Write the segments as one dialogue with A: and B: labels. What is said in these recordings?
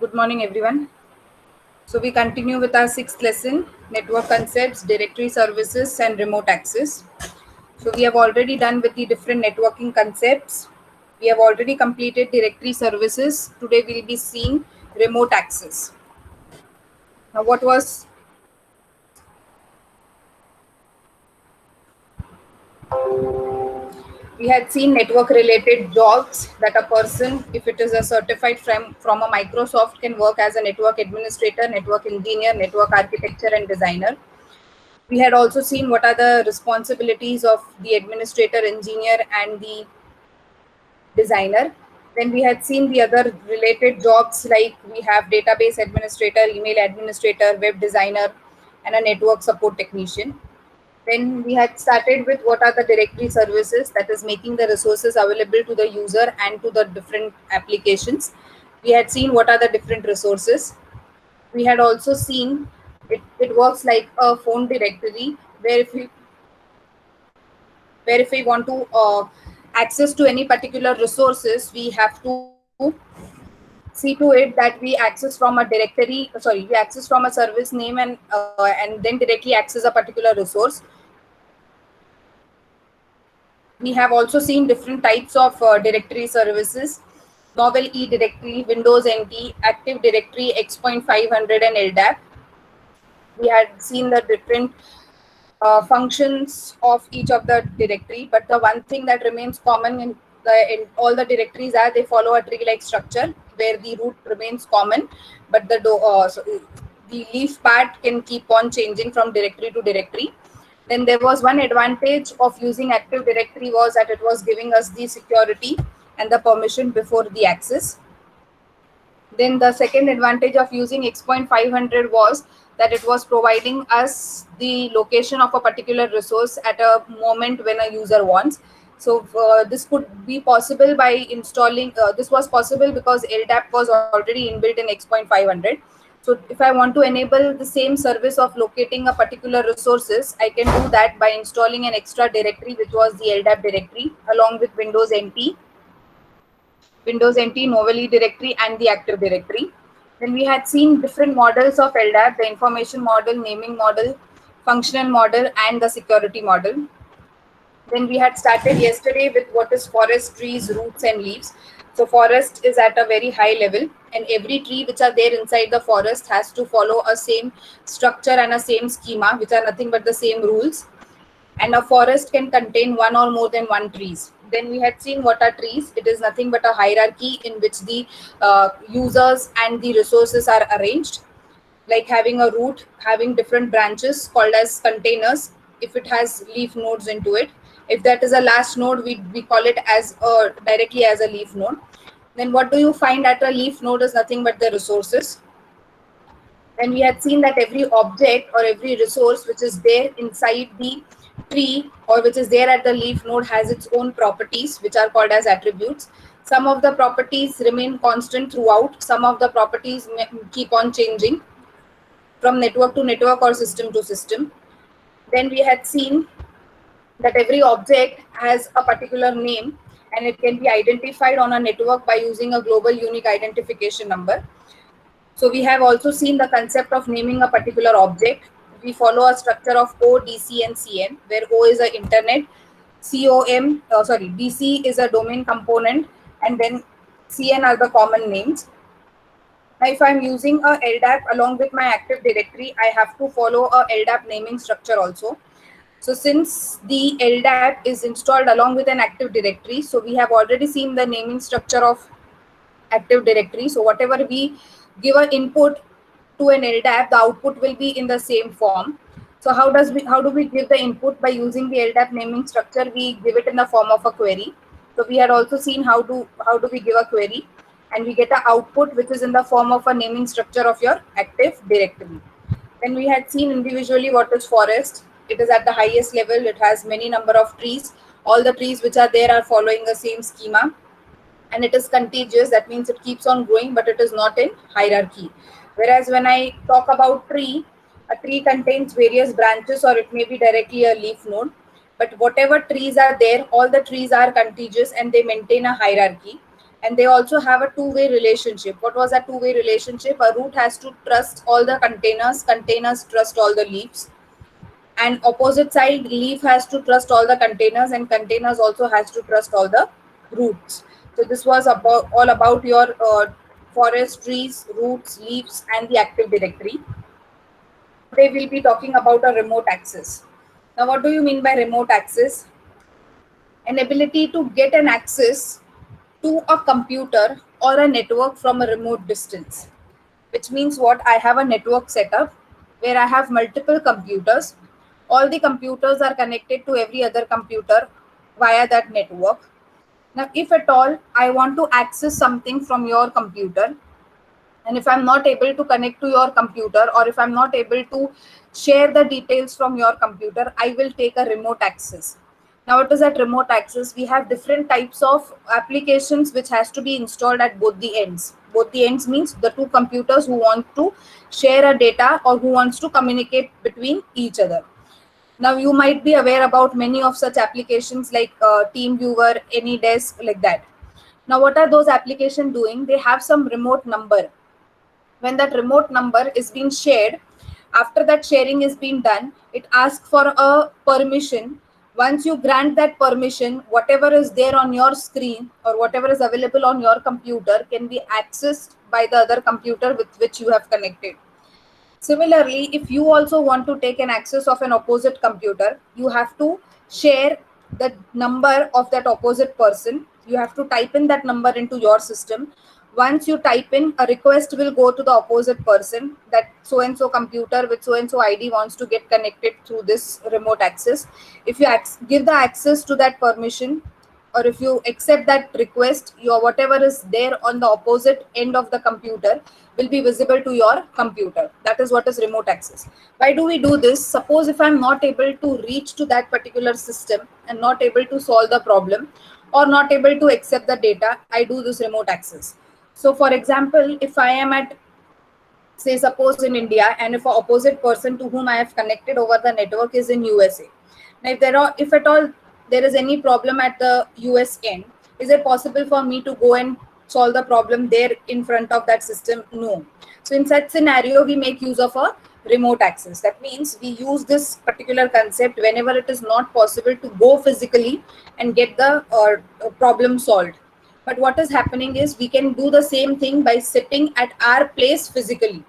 A: Good morning, everyone. So we continue with our sixth lesson, network concepts, directory services, and remote access. So we have already done with the different networking concepts. We have already completed directory services. Today we'll be seeing remote access. Now, we had seen network related jobs that a person, if it is a certified from a Microsoft, can work as a network administrator, network engineer, network architecture, and designer. We had also seen what are the responsibilities of the administrator, engineer, and the designer. Then we had seen the other related jobs, like we have database administrator, email administrator, web designer, and a network support technician. Then we had started with what are the directory services, that is making the resources available to the user and to the different applications. We had seen what are the different resources. We had also seen it works like a phone directory, where if we want to access to any particular resources, we have to see to it that we access from a directory, we access from a service name, and then directly access a particular resource. We have also seen different types of directory services: Novel E directory, Windows NT, Active Directory, X.500, and LDAP. We had seen the different functions of each of the directory, but the one thing that remains common in all the directories are they follow a tree-like structure where the root remains common, but the leaf part can keep on changing from directory to directory. Then there was one advantage of using Active Directory was that it was giving us the security and the permission before the access. Then the second advantage of using X.500 was that it was providing us the location of a particular resource at a moment when a user wants. So this could be possible by installing, this was possible because LDAP was already inbuilt in X.500. So if I want to enable the same service of locating a particular resources, I can do that by installing an extra directory, which was the LDAP directory, along with Windows NT, Novel E directory, and the Active Directory. Then we had seen different models of LDAP: the information model, naming model, functional model, and the security model. Then we had started yesterday with what is forest, trees, roots, and leaves. So forest is at a very high level, and every tree which are there inside the forest has to follow a same structure and a same schema, which are nothing but the same rules. And a forest can contain one or more than one trees. Then we had seen what are trees. It is nothing but a hierarchy in which the users and the resources are arranged, like having a root having different branches called as containers if it has leaf nodes into it. If that is a last node, we call it as directly as a leaf node. Then what do you find at a leaf node is nothing but the resources. And we had seen that every object or every resource which is there inside the tree or which is there at the leaf node has its own properties, which are called as attributes. Some of the properties remain constant throughout, some of the properties keep on changing from network to network or system to system. Then we had seen that every object has a particular name and it can be identified on a network by using a global unique identification number. So we have also seen the concept of naming a particular object. We follow a structure of O, DC, and CM, where O is an internet, DC is a domain component, and then CN are the common names. Now, if I'm using a LDAP along with my Active Directory, I have to follow a LDAP naming structure also. So since the LDAP is installed along with an Active Directory, so we have already seen the naming structure of Active Directory. So whatever we give an input to an LDAP, the output will be in the same form. So how do we give the input by using the LDAP naming structure? We give it in the form of a query. So we had also seen how do we give a query, and we get an output which is in the form of a naming structure of your Active Directory. Then we had seen individually what is forest. It is at the highest level. It has many number of trees. All the trees which are there are following the same schema, and it is contagious. That means it keeps on growing, but it is not in hierarchy. Whereas when I talk about tree, a tree contains various branches, or it may be directly a leaf node. But whatever trees are there, all the trees are contiguous and they maintain a hierarchy. and they also have a two-way relationship. What was that two-way relationship? A root has to trust all the containers, containers trust all the leaves, and opposite side, leaf has to trust all the containers, and containers also has to trust all the roots. So this was about all about your forest, trees, roots, leaves, and the Active Directory. Today we'll be talking about a remote access. Now, what do you mean by remote access? An ability to get an access to a computer or a network from a remote distance. Which means what? I have a network setup where I have multiple computers. All the computers are connected to every other computer via that network. Now, if at all I want to access something from your computer, and if I'm not able to connect to your computer, or if I'm not able to share the details from your computer, I will take a remote access. Now, what is that remote access? We have different types of applications which has to be installed at both the ends. Both the ends means the two computers who want to share a data or who wants to communicate between each other. Now, you might be aware about many of such applications like TeamViewer, AnyDesk, like that. Now, what are those applications doing? They have some remote number. When that remote number is being shared, after that sharing is being done, it asks for a permission. Once you grant that permission, whatever is there on your screen or whatever is available on your computer can be accessed by the other computer with which you have connected. Similarly, if you also want to take an access of an opposite computer, you have to share the number of that opposite person. You have to type in that number into your system. Once you type in, a request will go to the opposite person that so and so computer with so and so ID wants to get connected through this remote access. If you give the access to that permission, or if you accept that request, your whatever is there on the opposite end of the computer will be visible to your computer. That is what is remote access. Why do we do this? Suppose if I'm not able to reach to that particular system and not able to solve the problem or not able to accept the data, I do this remote access. So for example, if I am at, say, suppose in India, and if an opposite person to whom I have connected over the network is in USA. Now, if at all there is any problem at the US end, is it possible for me to go and solve the problem there in front of that system? No. So in such scenario, we make use of a remote access. That means we use this particular concept whenever it is not possible to go physically and get the problem solved. But what is happening is we can do the same thing by sitting at our place physically.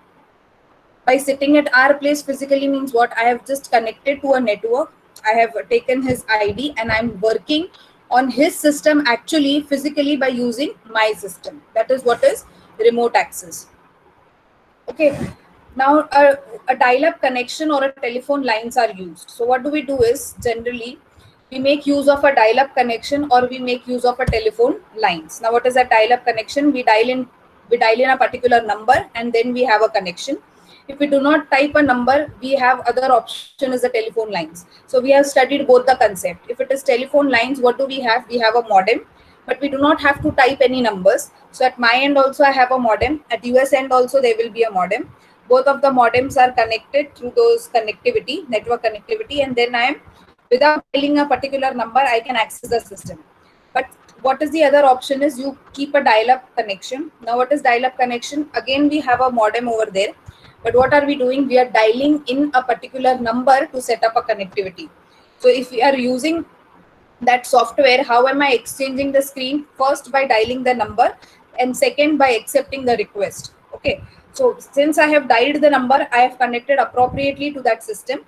A: By sitting at our place physically means what? I have just connected to a network. I have taken his ID and I'm working on his system actually physically by using my system. That is what is remote access. Okay. Now a dial-up connection or a telephone lines are used. So what do we do is generally we make use of a dial-up connection or we make use of a telephone lines. Now what is a dial-up connection? We dial in a particular number and then we have a connection. If we do not type a number, we have other option is the telephone lines. So we have studied both the concept. If it is telephone lines, what do we have? We have a modem, but we do not have to type any numbers. So at my end also I have a modem. At US end also there will be a modem. Both of the modems are connected through those connectivity, network connectivity, and then I am, without dialing a particular number, I can access the system. But what is the other option is you keep a dial-up connection. Now what is dial-up connection? Again, we have a modem over there. But what are we doing? We are dialing in a particular number to set up a connectivity. So if we are using that software, how am I exchanging the screen? First by dialing the number and second by accepting the request. Okay. So since I have dialed the number, I have connected appropriately to that system.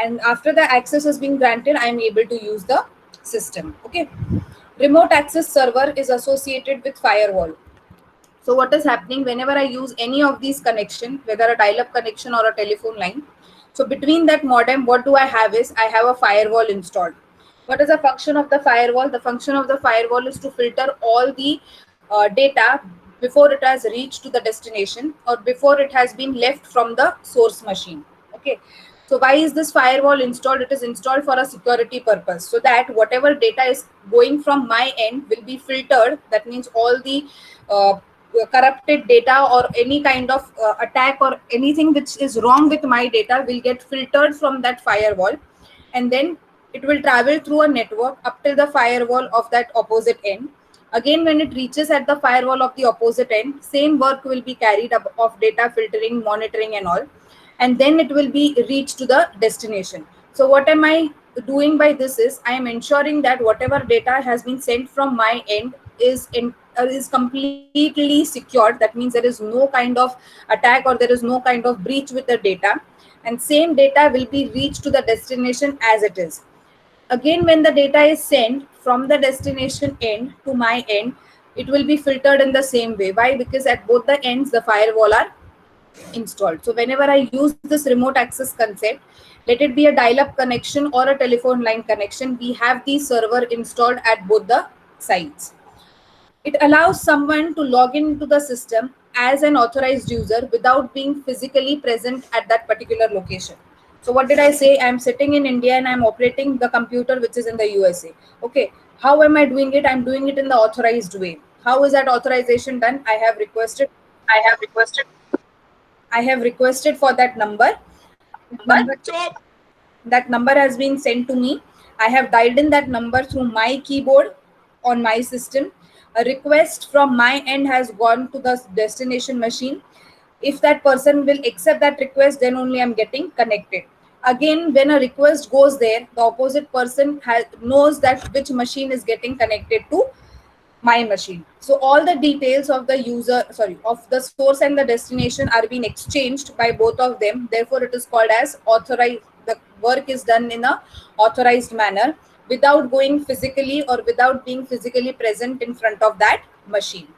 A: And after the access has been granted, I am able to use the system. Okay. Remote access server is associated with firewall. So what is happening whenever I use any of these connection, whether a dial-up connection or a telephone line? So between that modem, what do I have is I have a firewall installed. What is the function of the firewall? The function of the firewall is to filter all the data before it has reached to the destination or before it has been left from the source machine. Okay. So why is this firewall installed? It is installed for a security purpose, so that whatever data is going from my end will be filtered. That means all the corrupted data or any kind of attack or anything which is wrong with my data will get filtered from that firewall, and then it will travel through a network up till the firewall of that opposite end. Again, when it reaches at the firewall of the opposite end, same work will be carried up of data filtering, monitoring and all, and then it will be reached to the destination. So what am I doing by this is I am ensuring that whatever data has been sent from my end is completely secured. That means there is no kind of attack or there is no kind of breach with the data, and same data will be reached to the destination as it is. Again, when the data is sent from the destination end to my end, it will be filtered in the same way. Why? Because at both the ends the firewall are installed. So whenever I use this remote access concept, let it be a dial-up connection or a telephone line connection, we have the server installed at both the sides. It allows someone to log into the system as an authorized user without being physically present at that particular location. So what did I say? I'm sitting in India and I'm operating the computer which is in the USA. Okay, how am I doing it? I'm doing it in the authorized way. How is that authorization done?
B: I have requested
A: I have requested for that number. Number that number has been sent to me. I have dialed in that number through my keyboard on my system. A request from my end has gone to the destination machine. If that person will accept that request, then only I'm getting connected. Again, when a request goes there, the opposite person knows that which machine is getting connected to my machine. So all the details of the of the source and the destination are being exchanged by both of them. Therefore, it is called as authorized. The work is done in a authorized manner without going physically or without being physically present in front of that machine.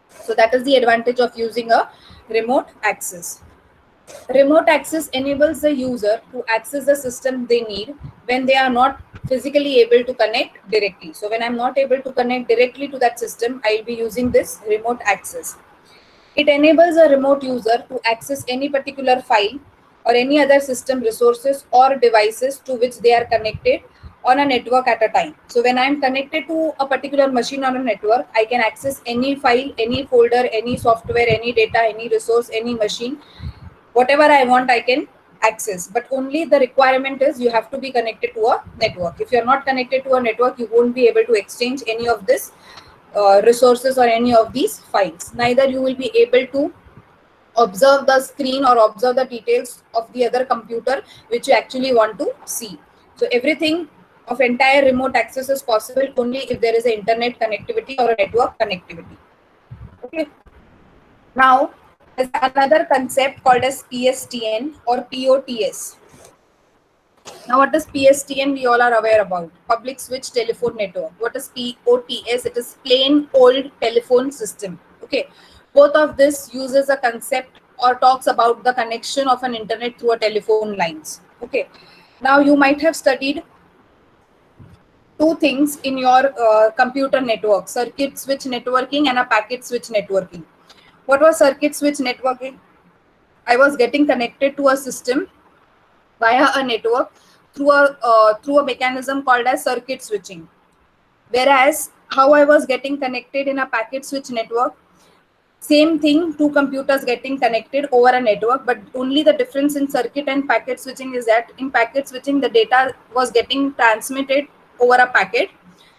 A: So that is the advantage of using a remote access. Remote access enables the user to access the system they need when they are not physically able to connect directly. So when I'm not able to connect directly to that system, I'll be using this remote access. It enables a remote user to access any particular file or any other system resources or devices to which they are connected on a network at a time. So when I'm connected to a particular machine on a network, I can access any file, any folder, any software, any data, any resource, any machine. Whatever I want, I can access. But only the requirement is you have to be connected to a network. If you're not connected to a network, you won't be able to exchange any of this resources or any of these files. Neither you will be able to observe the screen or observe the details of the other computer which you actually want to see. So everything of entire remote access is possible only if there is an internet connectivity or a network connectivity. Okay. Now, there's another concept called as PSTN or POTS. Now, what is PSTN? We all are aware about public switch telephone network. What is POTS? It is plain old telephone system. Okay, both of this uses a concept or talks about the connection of an internet through a telephone lines. Okay, now you might have studied two things in your computer network: circuit switch networking and a packet switch networking. What was circuit switch networking? I was getting connected to a system via a network through a mechanism called as circuit switching. Whereas how I was getting connected in a packet switch network, same thing, two computers getting connected over a network, but only the difference in circuit and packet switching is that in packet switching the data was getting transmitted over a packet.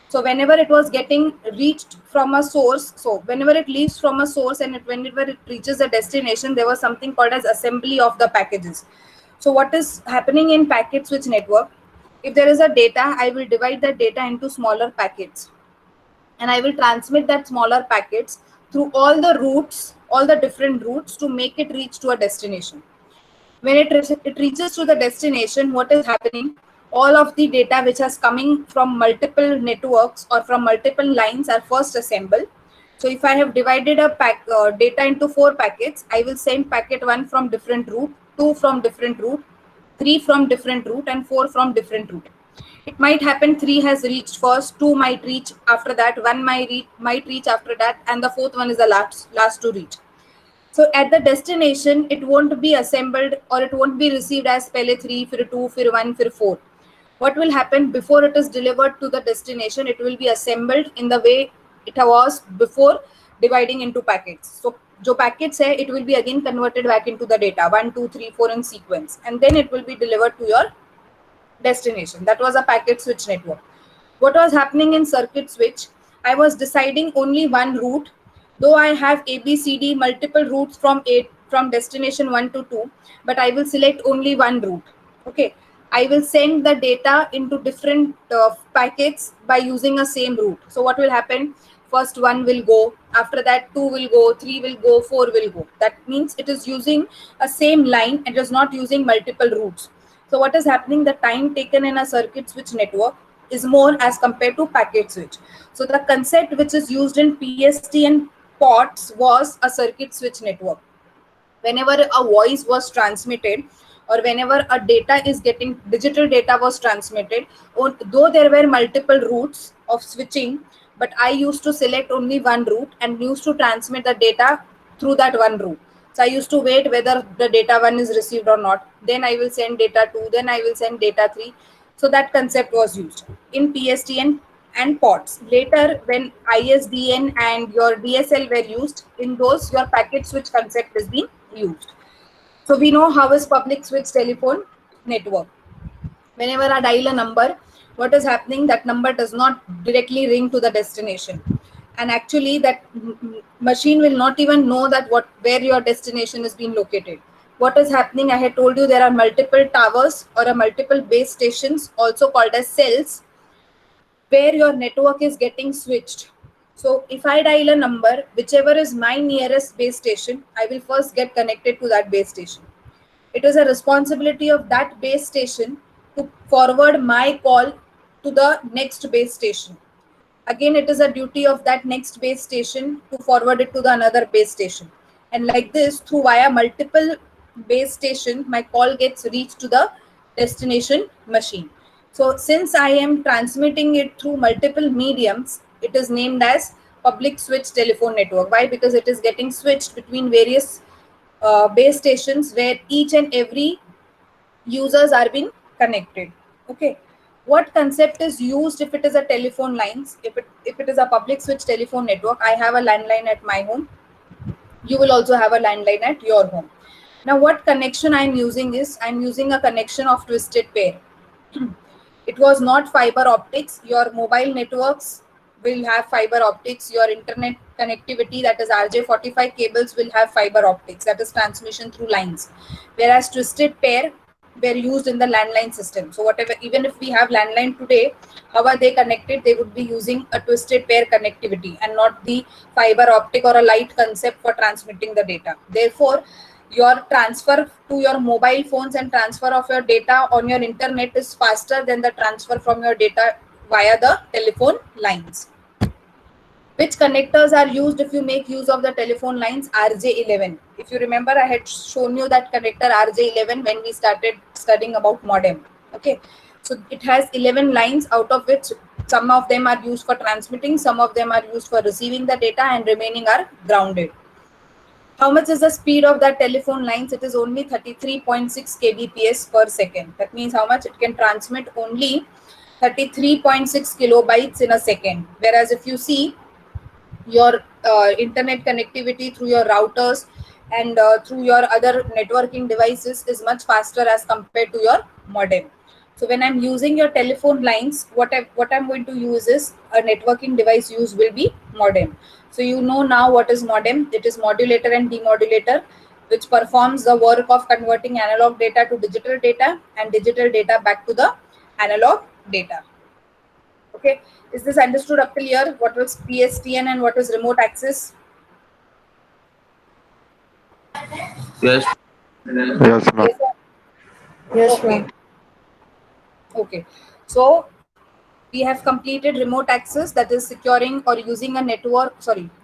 A: So whenever it was getting reached from a source, so whenever it leaves from a source and whenever it reaches a destination, there was something called as assembly of the packages. So what is happening in packet switch network? If there is a data, I will divide that data into smaller packets and I will transmit that smaller packets through all the routes, all the different routes to make it reach to a destination. When it reaches to the destination, what is happening? All of the data which is coming from multiple networks or from multiple lines are first assembled. So if I have divided a data into 4 packets, I will send packet 1 from different route, 2 from different route, 3 from different route, and 4 from different route. It might happen 3 has reached first, 2 might reach after that, 1 might reach after that, and the 4th one is the last to reach. So at the destination, it won't be assembled or it won't be received as pehle 3, fir 2, fir 1, fir 4. What will happen before it is delivered to the destination? It will be assembled in the way it was before dividing into packets. So जो packets hai, it will be again converted back into the data 1, 2, 3, 4 in sequence, and then it will be delivered to your destination. That was a packet switch network. What was happening in circuit switch? I was deciding only one route, though I have ABCD multiple routes from destination 1 to 2, but I will select only one route. Okay, I will send the data into different packets by using a same route. So what will happen? First one will go, after that two will go, three will go, four will go. That means it is using a same line, it is not using multiple routes. So what is happening? The time taken in a circuit switch network is more as compared to packet switch. So the concept which is used in PSTN ports was a circuit switch network. Whenever a voice was transmitted, or whenever a data is getting digital data was transmitted, though there were multiple routes of switching, but I used to select only one route and used to transmit the data through that one route. So I used to wait whether the data 1 is received or not, then I will send data 2, then I will send data 3. So that concept was used in PSTN and ports. Later, when ISDN and your DSL were used, in those your packet switch concept is being used. So we know how is public switch telephone network. Whenever I dial a number, what is happening? That number does not directly ring to the destination, and actually that machine will not even know that where your destination is being located. What is happening? I had told you there are multiple towers or a multiple base stations, also called as cells, where your network is getting switched. So if I dial a number, whichever is my nearest base station, I will first get connected to that base station. It is a responsibility of that base station to forward my call to the next base station. Again, it is a duty of that next base station to forward it to the another base station. And like this, through via multiple base station, my call gets reached to the destination machine. So since I am transmitting it through multiple mediums, it is named as public switch telephone network. Why? Because it is getting switched between various base stations where each and every users are being connected. Okay, what concept is used if it is a telephone lines? If it is a public switch telephone network, I have a landline at my home, you will also have a landline at your home. Now what connection I'm using is, I'm using a connection of twisted pair. It was not fiber optics. Your mobile networks will have fiber optics. Your internet connectivity, that is RJ45 cables, will have fiber optics, that is transmission through lines. Whereas twisted pair were used in the landline system. So whatever, even if we have landline today, how are they connected? They would be using a twisted pair connectivity and not the fiber optic or a light concept for transmitting the data. Therefore, your transfer to your mobile phones and transfer of your data on your internet is faster than the transfer from your data via the telephone lines. Which connectors are used if you make use of the telephone lines? RJ11. If you remember, I had shown you that connector RJ11 when we started studying about modem. Okay, so it has 11 lines, out of which some of them are used for transmitting, some of them are used for receiving the data, and remaining are grounded. How much is the speed of that telephone lines? It is only 33.6 kbps per second. That means how much it can transmit? Only 33.6 kilobytes in a second. Whereas if you see your internet connectivity through your routers and through your other networking devices is much faster as compared to your modem. So when I'm using your telephone lines, what I'm going to use is a networking device used will be modem. So you know now what is modem. It is modulator and demodulator, which performs the work of converting analog data to digital data and digital data back to the analog data. Okay, is this understood up till here? What was PSTN and what is remote access?
C: Yes.
D: Yes, ma'am.
A: Yes, ma'am. Okay, so we have completed remote access, that is securing or using a network,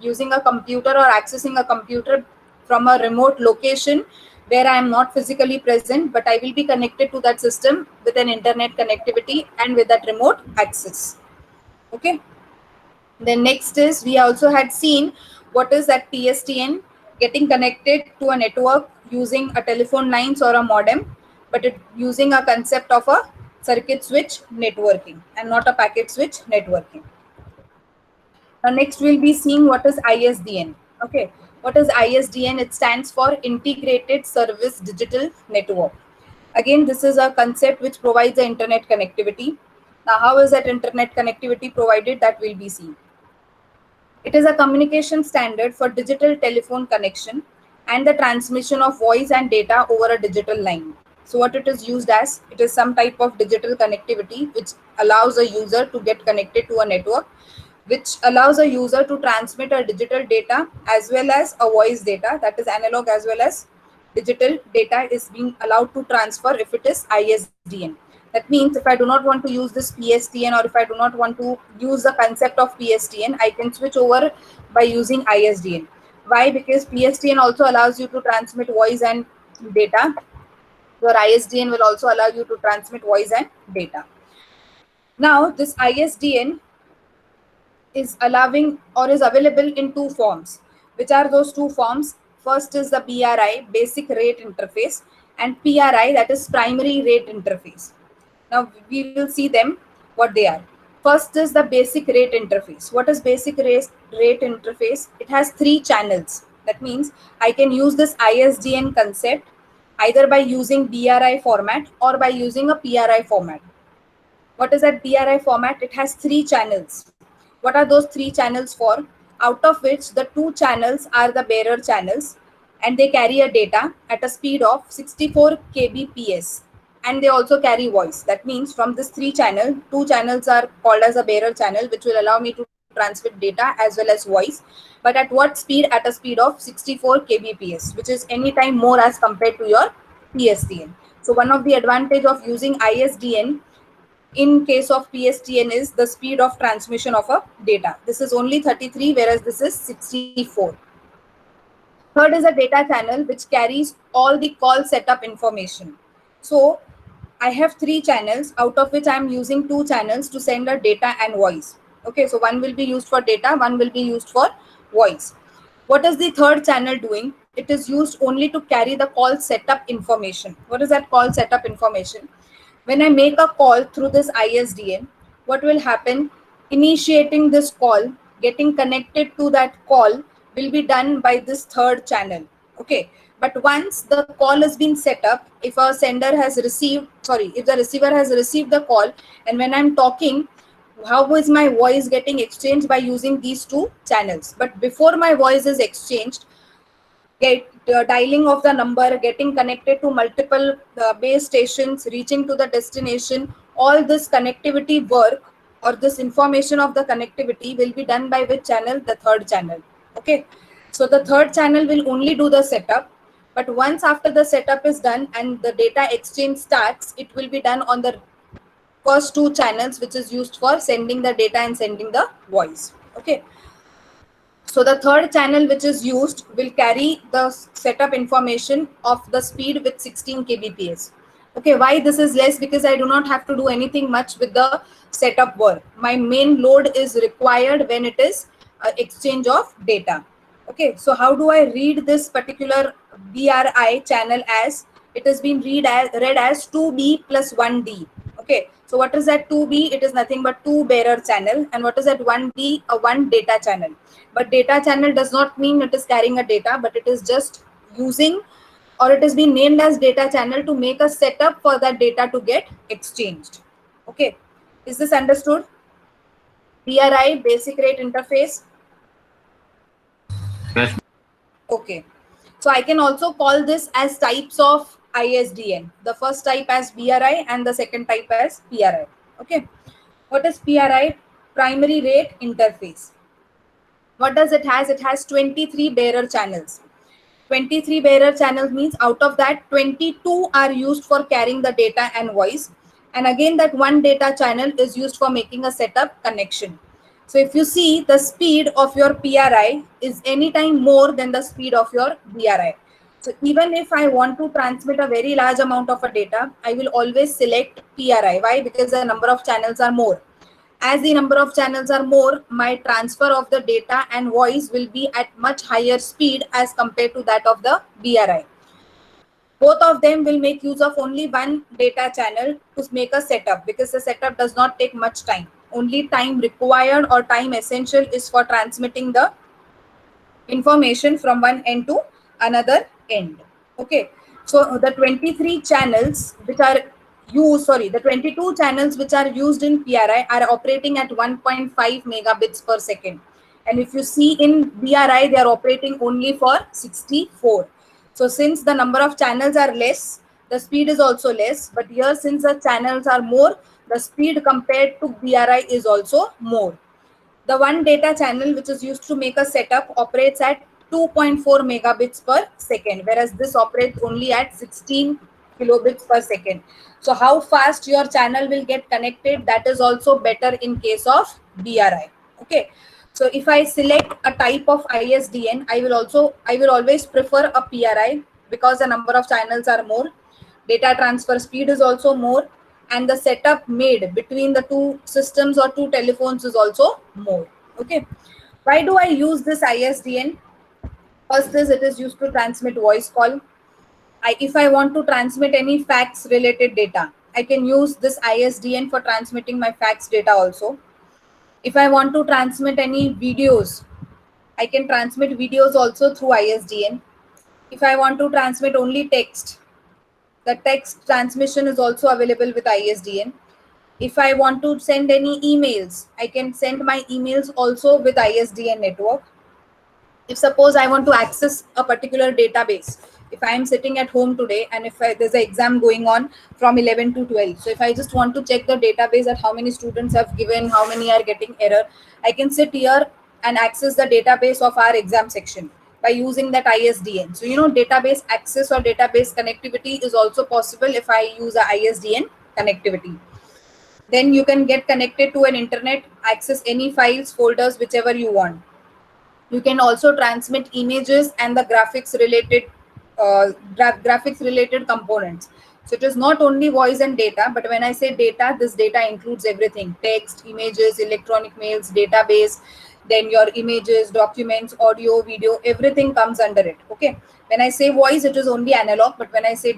A: using a computer or accessing a computer from a remote location where I am not physically present, but I will be connected to that system with an internet connectivity and with that remote access. Okay. Then next is, we also had seen what is that PSTN, getting connected to a network using a telephone lines or a modem, but it using a concept of a circuit switch networking and not a packet switch networking. Now next we'll be seeing what is ISDN. Okay, what is ISDN? It stands for Integrated Service Digital Network. Again, this is a concept which provides the internet connectivity. Now how is that internet connectivity provided? That will be seen. It is a communication standard for digital telephone connection and the transmission of voice and data over a digital line. So what it is used as, it is some type of digital connectivity which allows a user to get connected to a network, which allows a user to transmit a digital data as well as a voice data, that is analog as well as digital data is being allowed to transfer if it is ISDN. That means if I do not want to use this PSTN, or if I do not want to use the concept of PSTN, I can switch over by using ISDN. Why? Because PSTN also allows you to transmit voice and data. Your ISDN will also allow you to transmit voice and data. Now, this ISDN is allowing or is available in two forms. Which are those two forms? First is the BRI, basic rate interface, and PRI, that is primary rate interface. Now we will see them, what they are. First is the basic rate interface. What is basic rate interface? It has 3 channels. That means I can use this ISDN concept either by using BRI format or by using a PRI format. What is that BRI format? It has 3 channels. What are those 3 channels for? Out of which the 2 channels are the bearer channels, and they carry a data at a speed of 64 kbps, and they also carry voice. That means from this 3 channel, 2 channels are called as a bearer channel, which will allow me to transmit data as well as voice. But at what speed? At a speed of 64 kbps, which is anytime more as compared to your PSTN. So one of the advantage of using ISDN in case of PSTN is the speed of transmission of a data. This is only 33, whereas this is 64. Third is a data channel which carries all the call setup information. So I have 3 channels, out of which I am using 2 channels to send a data and voice. Okay, so one will be used for data, one will be used for voice. What is the third channel doing? It is used only to carry the call setup information. What is that call setup information? When I make a call through this ISDN, what will happen? Initiating this call, getting connected to that call will be done by this third channel. Okay. But once the call has been set up, if a sender has received, if the receiver has received the call, and when I'm talking, how is my voice getting exchanged? By using these 2 channels. But before my voice is exchanged, dialing of the number, getting connected to multiple base stations, reaching to the destination, all this connectivity work or this information of the connectivity will be done by which channel? The third channel. Okay. So the third channel will only do the setup. But once after the setup is done and the data exchange starts, it will be done on the first 2 channels, which is used for sending the data and sending the voice. Okay. So the third channel which is used will carry the setup information of the speed with 16 kbps. Okay, why this is less? Because I do not have to do anything much with the setup work. My main load is required when it is exchange of data. Okay, so how do I read this particular BRI channel? As it has been read as 2B plus 1D. Okay, so what is that 2B? It is nothing but 2 bearer channel. And what is that 1D? A 1 data channel. But data channel does not mean it is carrying a data, but it is just using, or it has been named as data channel to make a setup for that data to get exchanged. Okay, is this understood? BRI, basic rate interface.
C: Yes.
A: Okay, so I can also call this as types of ISDN. The first type as BRI and the second type as PRI. Okay, what is PRI? Primary rate interface. What does it has? It has 23 bearer channels. 23 bearer channels means out of that 22 are used for carrying the data and voice, and again that 1 data channel is used for making a setup connection. So if you see, the speed of your PRI is anytime more than the speed of your BRI. So even if I want to transmit a very large amount of a data, I will always select PRI. Why? Because the number of channels are more. As the number of channels are more, my transfer of the data and voice will be at much higher speed as compared to that of the BRI. Both of them will make use of only 1 data channel to make a setup, because the setup does not take much time. Only time required or time essential is for transmitting the information from one end to another end. Okay, so the 23 channels which are the 22 channels which are used in PRI are operating at 1.5 megabits per second. And if you see in BRI, they are operating only for 64. So since the number of channels are less, the speed is also less. But here, since the channels are more, the speed compared to BRI is also more. The one data channel which is used to make a setup operates at 2.4 megabits per second, whereas this operates only at 16 kilobits per second. So how fast your channel will get connected, that is also better in case of BRI. Okay. So if I select a type of ISDN, I will always prefer a PRI because the number of channels are more, data transfer speed is also more, and the setup made between the two systems or two telephones is also more. Okay. Why do I use this ISDN? First is it is used to transmit voice call. If I want to transmit any fax related data, I can use this ISDN for transmitting my fax data also. If I want to transmit any videos, I can transmit videos also through ISDN. If I want to transmit only text, the text transmission is also available with ISDN. If I want to send any emails, I can send my emails also with ISDN network. If suppose I want to access a particular database, if I am sitting at home today and if there's an exam going on from 11 to 12, so if I just want to check the database at how many students have given, how many are getting error, I can sit here and access the database of our exam section by using that ISDN. So database access or database connectivity is also possible if I use a ISDN connectivity. Then you can get connected to an internet, access any files, folders, whichever you want. You can also transmit images and the graphics related components. So it is not only voice and data, but when I say data, this data includes everything: text, images, electronic mails, database, then your images, documents, audio, video, everything comes under it. Okay. When I say voice, it is only analog, but when I say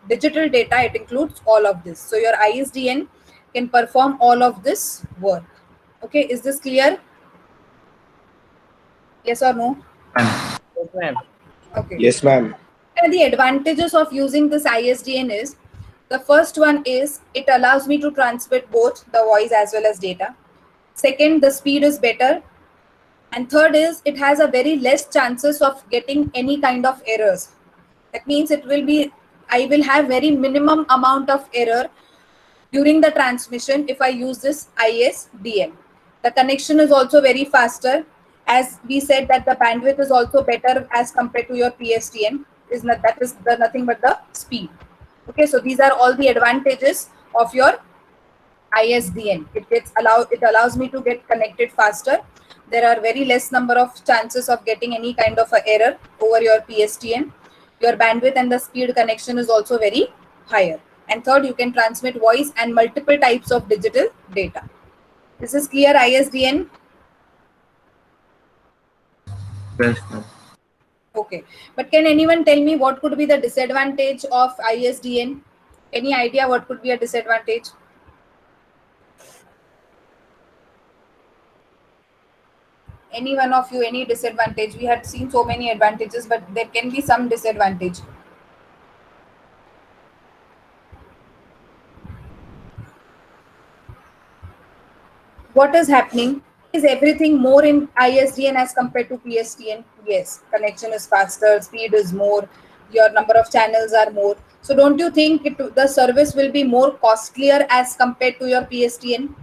A: digital data, it includes all of this. So your ISDN can perform all of this work. Okay. Is this clear? Yes or no?
C: Yes, ma'am.
A: Okay.
E: Yes, ma'am.
A: And the advantages of using this ISDN is, the first one is it allows me to transmit both the voice as well as data. Second, the speed is better. And third is it has a very less chances of getting any kind of errors. That means I will have very minimum amount of error during the transmission if I use this ISDN. The connection is also very faster. As we said that the bandwidth is also better as compared to your PSTN. That is nothing but the speed. Okay, so these are all the advantages of your ISDN. It allows me to get connected faster. There are very less number of chances of getting any kind of a error over your PSTN. Your bandwidth and the speed connection is also very higher. And third, you can transmit voice and multiple types of digital data. This is clear, ISDN?
C: Yes, ma'am.
A: Okay. But can anyone tell me what could be the disadvantage of ISDN? Any idea what could be a disadvantage? Any one of you, any disadvantage? We had seen so many advantages, but there can be some disadvantage. What is happening? Is everything more in ISDN as compared to PSTN? Yes, connection is faster, speed is more, your number of channels are more. So don't you think the service will be more costlier as compared to your PSTN?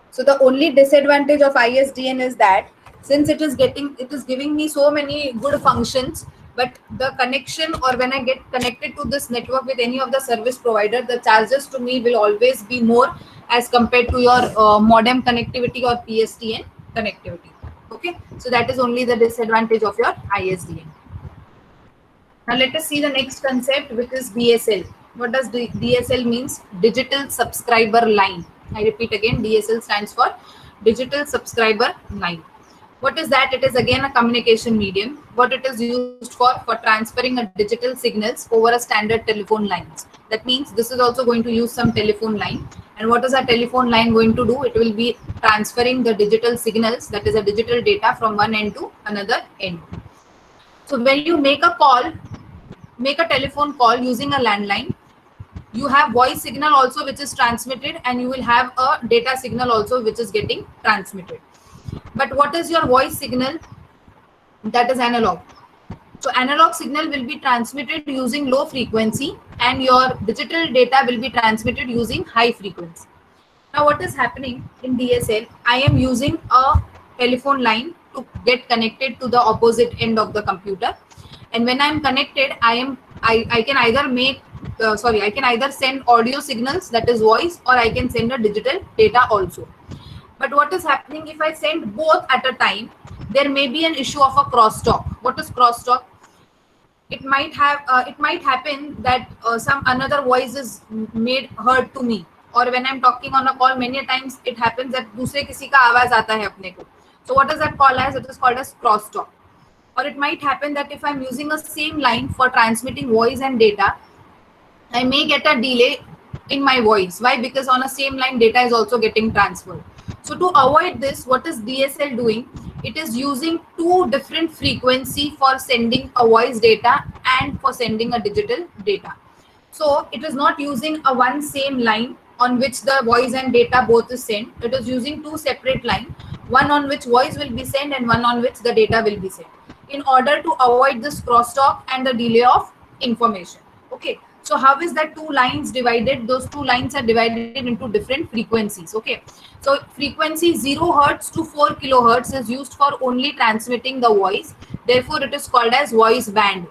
A: So the only disadvantage of ISDN is that since it is giving me so many good functions, but the connection, or when I get connected to this network with any of the service provider, the charges to me will always be more as compared to your modem connectivity or PSTN connectivity. Okay, so that is only the disadvantage of your ISDN. Now let us see the next concept, which is DSL. What does DSL means? Digital subscriber line. I repeat again, DSL stands for digital subscriber line. What is that? It is again a communication medium. What it is used for transferring a digital signals over a standard telephone lines. That means this is also going to use some telephone line. And what is a telephone line going to do? It will be transferring the digital signals, that is a digital data, from one end to another end. So when you make a telephone call using a landline, you have voice signal also which is transmitted, and you will have a data signal also which is getting transmitted. But what is your voice signal? That is analog. So analog signal will be transmitted using low frequency and your digital data will be transmitted using high frequency. Now what is happening in DSL? I am using a telephone line to get connected to the opposite end of the computer, and when I am connected, I can either make I can either send audio signals, that is voice, or I can send a digital data also. But what is happening if I send both at a time? There may be an issue of a crosstalk. What is crosstalk? It might happen that some another voice is made heard to me, or when I'm talking on a call, many times it happens that दूसरे किसी का आवाज आता है अपने को. So what is that called as? It is called as crosstalk. Or it might happen that if I'm using a same line for transmitting voice and data, I may get a delay in my voice. Why? Because on a same line, data is also getting transferred. So to avoid this, what is DSL doing? It is using two different frequency for sending a voice data and for sending a digital data. So it is not using a one same line on which the voice and data both is sent. It is using two separate lines, one on which voice will be sent and one on which the data will be sent, in order to avoid this crosstalk and the delay of information. Okay. So how is that two lines divided? Those two lines are divided into different frequencies. Okay. So frequency 0 Hertz to 4 kilohertz is used for only transmitting the voice. Therefore, it is called as voice band.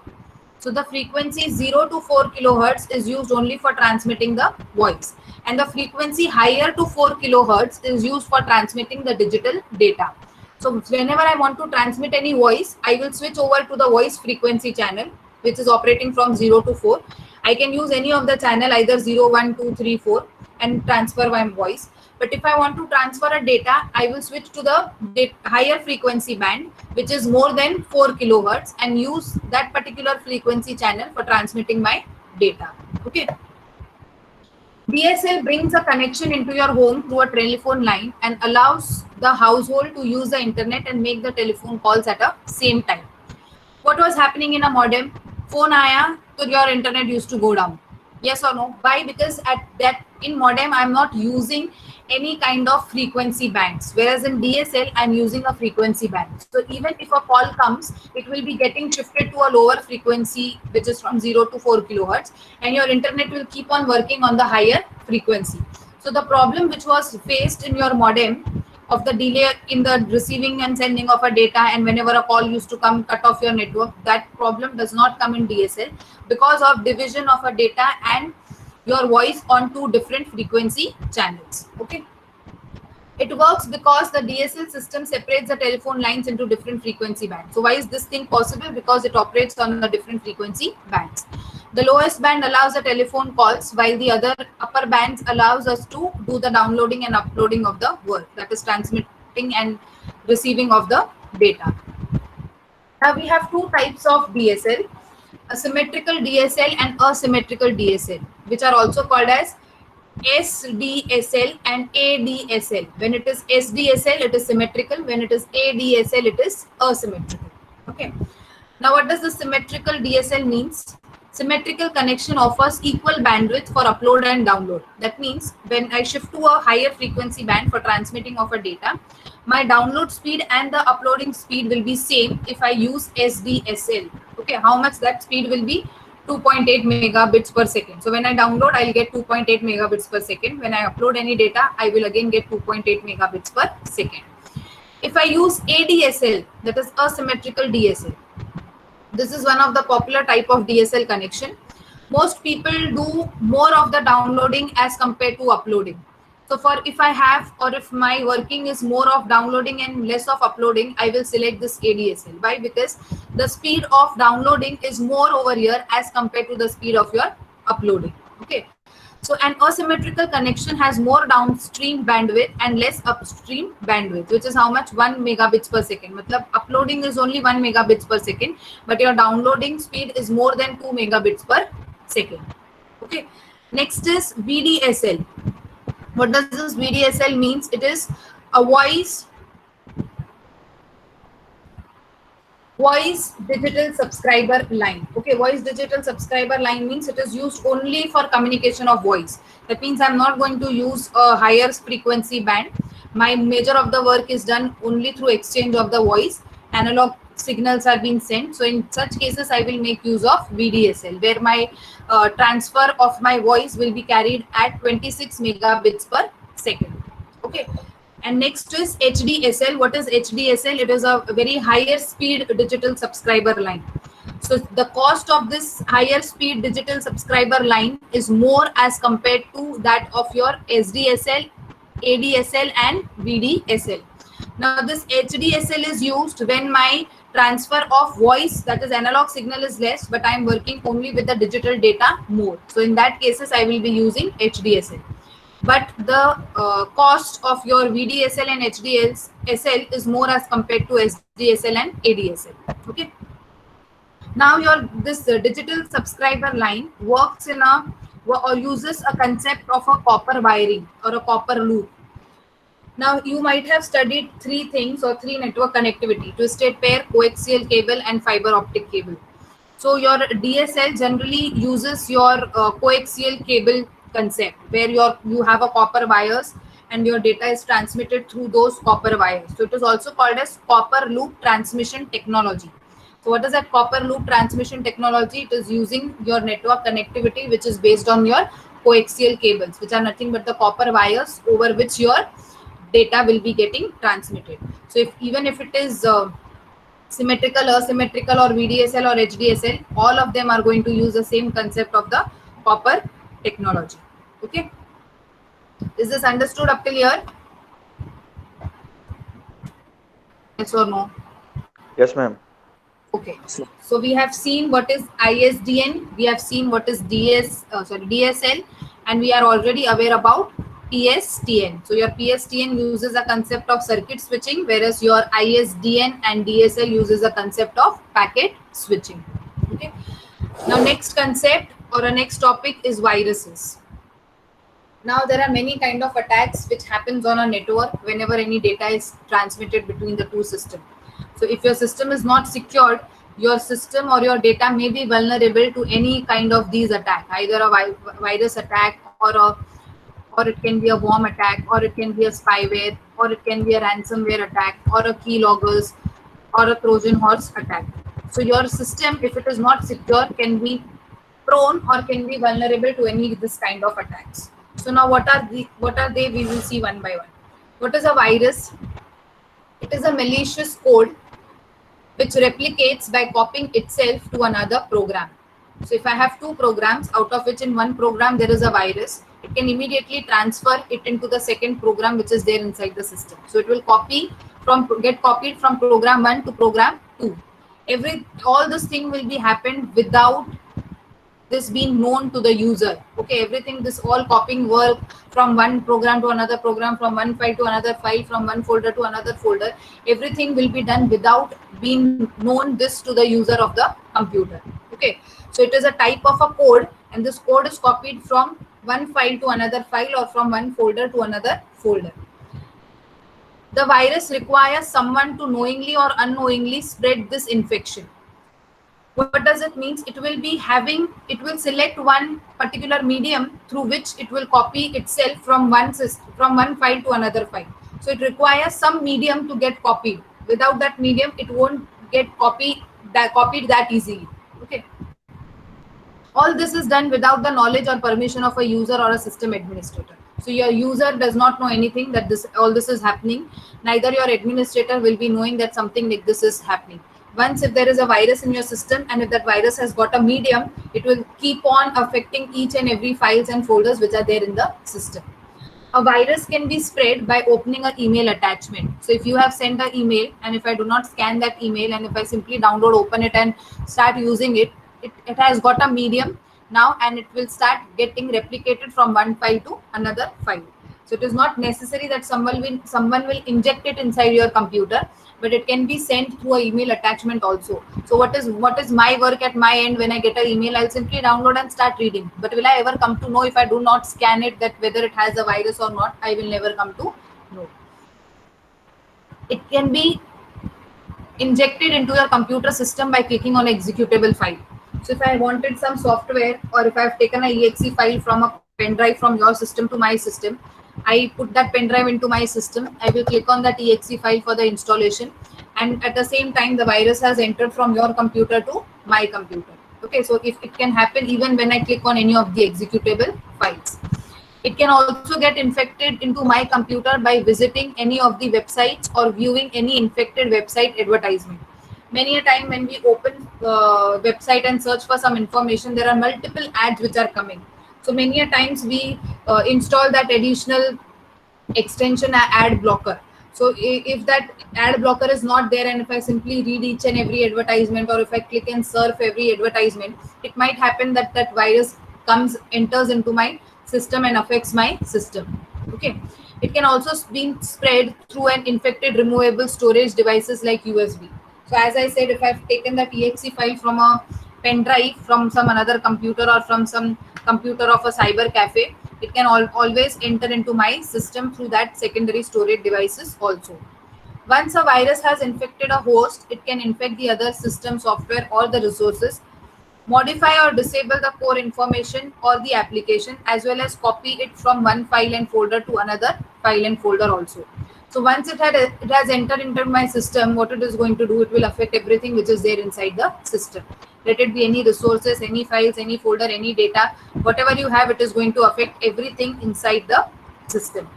A: So the frequency 0 to 4 kilohertz is used only for transmitting the voice. And the frequency higher to 4 kilohertz is used for transmitting the digital data. So whenever I want to transmit any voice, I will switch over to the voice frequency channel, which is operating from 0 to 4. I can use any of the channel, either 0, 1, 2, 3, 4, and transfer my voice. But if I want to transfer a data, I will switch to the higher frequency band, which is more than 4 kilohertz, and use that particular frequency channel for transmitting my data. Okay. DSL brings a connection into your home through a telephone line and allows the household to use the internet and make the telephone calls at the same time. What was happening in a modem? Phone aaya, so your internet used to go down. Yes or no? Why? Because at that in modem, I'm not using any kind of frequency bands, whereas in DSL, I'm using a frequency band. So even if a call comes, it will be getting shifted to a lower frequency, which is from 0 to 4 kilohertz, and your internet will keep on working on the higher frequency. So the problem which was faced in your modem of the delay in the receiving and sending of a data, and whenever a call used to come, cut off your network, that problem does not come in DSL because of division of a data and your voice on two different frequency channels. Okay. It works because the DSL system separates the telephone lines into different frequency bands. So why is this thing possible? Because it operates on the different frequency bands. The lowest band allows the telephone calls, while the other upper bands allows us to do the downloading and uploading of the work, that is transmitting and receiving of the data. Now we have two types of DSL, a symmetrical DSL and asymmetrical DSL, which are also called as SDSL and ADSL. When it is SDSL, it is symmetrical. When it is ADSL, it is asymmetrical. Okay. Now, what does the symmetrical DSL means? Symmetrical connection offers equal bandwidth for upload and download. That means when I shift to a higher frequency band for transmitting of a data, my download speed and the uploading speed will be same if I use SDSL. Okay, how much that speed will be? 2.8 megabits per second. So when I download, I'll get 2.8 megabits per second. When I upload any data, I will again get 2.8 megabits per second. If I use ADSL, that is asymmetrical DSL, this is one of the popular type of DSL connection. Most people do more of the downloading as compared to uploading. So for if I have, or if my working is more of downloading and less of uploading, I will select this ADSL. Why? Because the speed of downloading is more over here as compared to the speed of your uploading. Okay. So an asymmetrical connection has more downstream bandwidth and less upstream bandwidth, which is how much? 1 megabits per second. Matlab, uploading is only 1 megabits per second, but your downloading speed is more than 2 megabits per second. Okay. Next is VDSL. What does this VDSL means? It is a voice digital subscriber line. Okay, voice digital subscriber line means it is used only for communication of voice. That means I'm not going to use a higher frequency band, my major of the work is done only through exchange of the voice. Analog signals are being sent. So in such cases, I will make use of VDSL, where my transfer of my voice will be carried at 26 megabits per second. Okay. And next is HDSL. What is HDSL? It is a very higher speed digital subscriber line. So the cost of this higher speed digital subscriber line is more as compared to that of your SDSL, ADSL and VDSL. Now this HDSL is used when my transfer of voice, that is analog signal, is less, but I am working only with the digital data more. So in that cases, I will be using HDSL. But the cost of your VDSL and HDSL is more as compared to SDSL and ADSL. Okay. Now this digital subscriber line works in a or uses a concept of a copper wiring or a copper loop. Now you might have studied three things or three network connectivity: twisted pair, coaxial cable and fiber optic cable. So your DSL generally uses your coaxial cable concept, where you have a copper wires and your data is transmitted through those copper wires. So it is also called as copper loop transmission technology. So what is that copper loop transmission technology? It is using your network connectivity, which is based on your coaxial cables, which are nothing but the copper wires over which your data will be getting transmitted. So even if it is symmetrical, asymmetrical or VDSL or HDSL, all of them are going to use the same concept of the copper technology. Okay. Is this understood up till here? Yes or no?
D: Yes, ma'am.
A: Okay. So we have seen what is ISDN, we have seen what is DSL, and we are already aware about PSTN. So your PSTN uses a concept of circuit switching, whereas your ISDN and DSL uses a concept of packet switching. Okay. Now next concept or a next topic is viruses. Now there are many kind of attacks which happens on a network whenever any data is transmitted between the two systems. So if your system is not secured, your system or your data may be vulnerable to any kind of these attacks, either a virus attack or it can be a worm attack, or it can be a spyware, or it can be a ransomware attack, or a keyloggers, or a Trojan horse attack. So your system, if it is not secure, can be prone or can be vulnerable to any of this kind of attacks. So now what are they? We will see one by one. What is a virus? It is a malicious code which replicates by copying itself to another program. So if I have two programs, out of which in one program there is a virus, it can immediately transfer it into the second program which is there inside the system. So it will get copied from program 1 to program 2. All this thing will be happened without this being known to the user. Okay, everything, this all copying work from one program to another program, from one file to another file, from one folder to another folder, everything will be done without being known this to the user of the computer. Okay, so it is a type of a code, and this code is copied from one file to another file or from one folder to another folder. The virus requires someone to knowingly or unknowingly spread this infection. What does it mean? It will select one particular medium through which it will copy itself from one file to another file. So it requires some medium to get copied. Without that medium, it won't get copied that easily. Okay. All this is done without the knowledge or permission of a user or a system administrator. So your user does not know anything that all this is happening. Neither your administrator will be knowing that something like this is happening. Once if there is a virus in your system, and if that virus has got a medium, it will keep on affecting each and every files and folders which are there in the system. A virus can be spread by opening an email attachment. So if you have sent an email, and if I do not scan that email, and if I simply download, open it and start using it, it has got a medium now, and it will start getting replicated from one file to another file. So it is not necessary that someone will inject it inside your computer, but it can be sent through an email attachment also. So what is my work at my end? When I get an email, I'll simply download and start reading. But will I ever come to know, if I do not scan it, that whether it has a virus or not? I will never come to know. It can be injected into your computer system by clicking on executable file. So if I wanted some software, or if I have taken an exe file from a pen drive from your system to my system, I put that pen drive into my system. I will click on that exe file for the installation, and at the same time the virus has entered from your computer to my computer. Okay, so if it can happen even when I click on any of the executable files. It can also get infected into my computer by visiting any of the websites or viewing any infected website advertisement. Many a time when we open website and search for some information, there are multiple ads which are coming. So many a times we install that additional extension ad blocker. So if that ad blocker is not there, and if I simply read each and every advertisement, or if I click and surf every advertisement, it might happen that that virus enters into my system and affects my system. Okay, it can also be spread through an infected removable storage devices like USB. So as I said, if I've taken that exe file from a pen drive from some another computer or from some computer of a cyber cafe, it can always enter into my system through that secondary storage devices also. Once a virus has infected a host, it can infect the other system software or the resources, modify or disable the core information or the application, as well as copy it from one file and folder to another file and folder also. So once it has entered into my system, what it is going to do, it will affect everything which is there inside the system. Let it be any resources, any files, any folder, any data, whatever you have, it is going to affect everything inside the system.